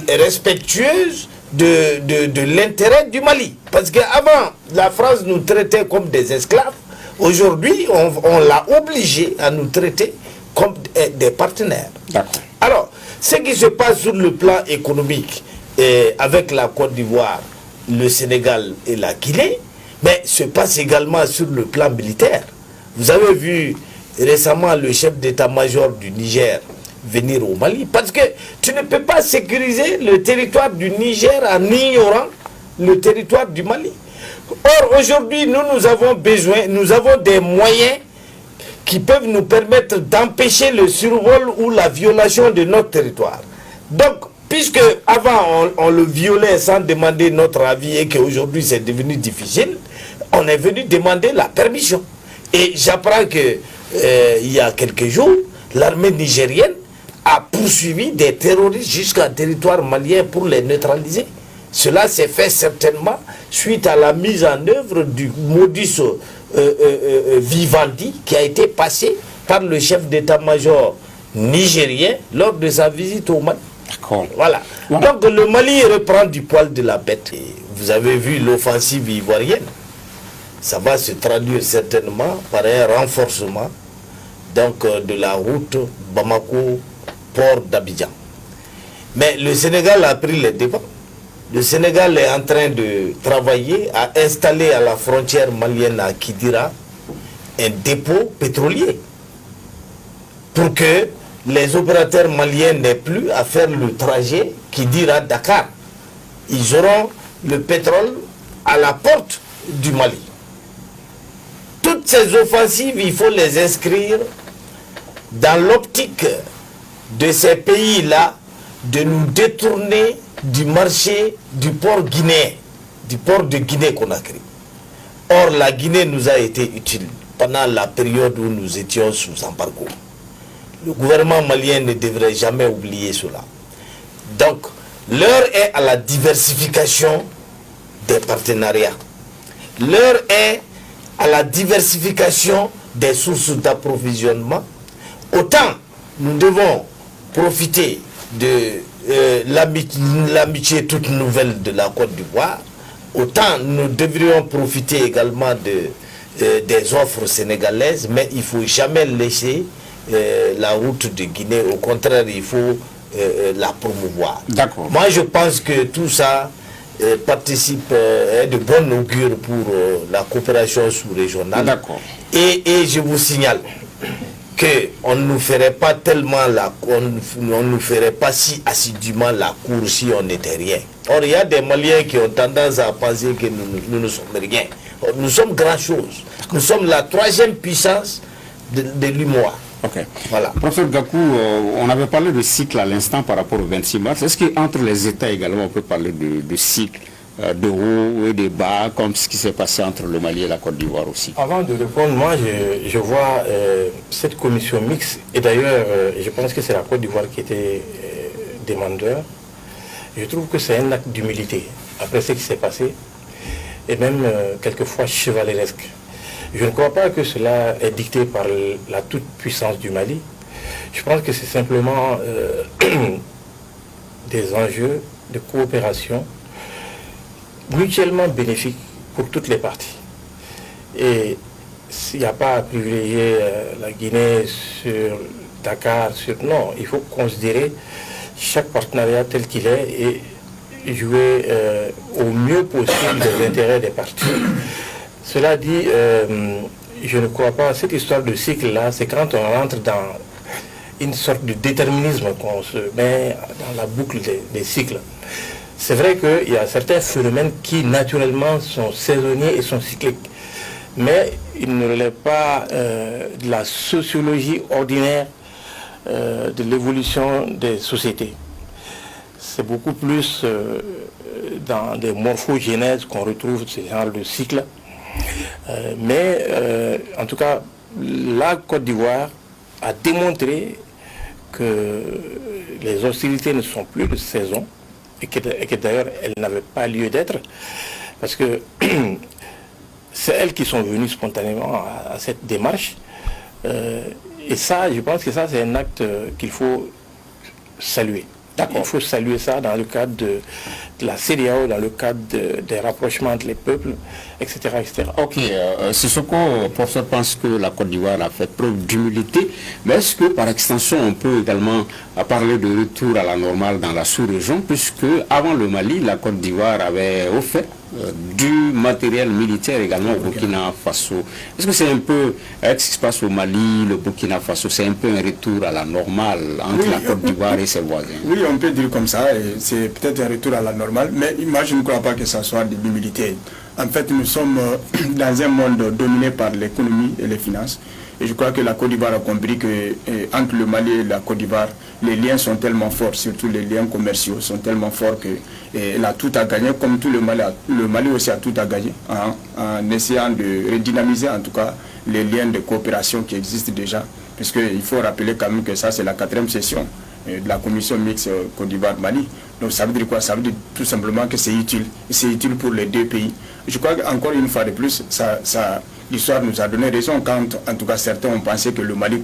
respectueuse de l'intérêt du Mali. Parce qu'avant, la France nous traitait comme des esclaves. Aujourd'hui, on l'a obligé à nous traiter comme des partenaires. Alors, ce qui se passe sur le plan économique avec la Côte d'Ivoire, le Sénégal et la Guinée, mais se passe également sur le plan militaire. Vous avez vu récemment le chef d'état-major du Niger venir au Mali, parce que tu ne peux pas sécuriser le territoire du Niger en ignorant le territoire du Mali. Or, aujourd'hui, nous avons besoin, nous avons des moyens qui peuvent nous permettre d'empêcher le survol ou la violation de notre territoire. Donc, puisque avant on le violait sans demander notre avis et qu'aujourd'hui c'est devenu difficile, on est venu demander la permission. Et j'apprends que il y a quelques jours, l'armée nigérienne a poursuivi des terroristes jusqu'en territoire malien pour les neutraliser. Cela s'est fait certainement suite à la mise en œuvre du modus vivendi qui a été passé par le chef d'état-major nigérien lors de sa visite au Mali. Voilà. Donc le Mali reprend du poil de la bête. Et vous avez vu l'offensive ivoirienne. Ça va se traduire certainement par un renforcement donc, de la route Bamako-Port d'Abidjan. Mais le Sénégal a pris les devants. Le Sénégal est en train de travailler à installer à la frontière malienne à Kidira un dépôt pétrolier pour que les opérateurs maliens n'aient plus à faire le trajet Kidira-Dakar. Ils auront le pétrole à la porte du Mali. Toutes ces offensives, il faut les inscrire dans l'optique de ces pays-là de nous détourner du marché du port guinéen, du port de Guinée-Conakry. Or, la Guinée nous a été utile pendant la période où nous étions sous embargo. Le gouvernement malien ne devrait jamais oublier cela. Donc, l'heure est à la diversification des partenariats. L'heure est à la diversification des sources d'approvisionnement. Autant nous devons profiter de l'amitié toute nouvelle de la Côte d'Ivoire, autant nous devrions profiter également des offres sénégalaises, mais il ne faut jamais laisser la route de Guinée. Au contraire, il faut la promouvoir. Moi, je pense que tout ça participe de bon augure pour la coopération sous-régionale. Et je vous signale qu'on ne nous ferait pas tellement on ne ferait pas si assidûment la cour si on n'était rien. Or, il y a des Maliens qui ont tendance à penser que nous ne sommes rien. Or, nous sommes grand chose. Nous sommes la troisième puissance de l'UMOA. Voilà. Professeur Gakou, on avait parlé de cycle à l'instant par rapport au 26 mars. Est-ce qu'entre les États également, on peut parler de cycle, de haut et de bas, comme ce qui s'est passé entre le Mali et la Côte d'Ivoire aussi? Avant de répondre, moi je vois cette commission mixte, et d'ailleurs je pense que c'est la Côte d'Ivoire qui était demandeur. Je trouve que c'est un acte d'humilité après ce qui s'est passé, et même quelquefois chevaleresque. Je ne crois pas que cela est dicté par la toute-puissance du Mali. Je pense que c'est simplement des enjeux de coopération mutuellement bénéfiques pour toutes les parties. Et s'il n'y a pas à privilégier la Guinée sur Dakar, non, il faut considérer chaque partenariat tel qu'il est et jouer au mieux possible les intérêts des parties. Cela dit, je ne crois pas, cette histoire de cycle-là, c'est quand on rentre dans une sorte de déterminisme qu'on se met dans la boucle des cycles. C'est vrai qu'il y a certains phénomènes qui, naturellement, sont saisonniers et sont cycliques. Mais ils ne relèvent pas de la sociologie ordinaire de l'évolution des sociétés. C'est beaucoup plus dans des morphogénèses qu'on retrouve ce genre de cycle. Mais en tout cas, la Côte d'Ivoire a démontré que les hostilités ne sont plus de saison et que d'ailleurs elles n'avaient pas lieu d'être parce que c'est elles qui sont venues spontanément à cette démarche. Et ça, je pense que ça c'est un acte qu'il faut saluer. Il faut saluer ça dans le cadre de la CEDEAO, dans le cadre des rapprochements entre les peuples, etc. etc. Ok, Sissoko, professeur, pense que la Côte d'Ivoire a fait preuve d'humilité, mais est-ce que par extension on peut également parler de retour à la normale dans la sous-région, puisque avant le Mali, la Côte d'Ivoire avait offert du matériel militaire également au Burkina Faso. Est-ce que c'est un peu, avec ce qui se passe au Mali, le Burkina Faso, c'est un peu un retour à la normale entre la Côte d'Ivoire et ses voisins? Oui, on peut dire comme ça, c'est peut-être un retour à la normale, mais moi je ne crois pas que ça soit de l'humilité. En fait, nous sommes dans un monde dominé par l'économie et les finances. Et je crois que la Côte d'Ivoire a compris que entre le Mali et la Côte d'Ivoire, les liens sont tellement forts, surtout les liens commerciaux sont tellement forts qu'elle a tout à gagner, comme tout le Mali aussi a tout à gagner, en essayant de redynamiser en tout cas les liens de coopération qui existent déjà. Puisqu'il faut rappeler quand même que ça c'est la 4e session de la commission mixte Côte d'Ivoire-Mali. Donc ça veut dire quoi? Ça veut dire tout simplement que c'est utile. C'est utile pour les deux pays. Je crois qu'encore une fois de plus, l'histoire nous a donné raison quand en tout cas certains ont pensé que le Mali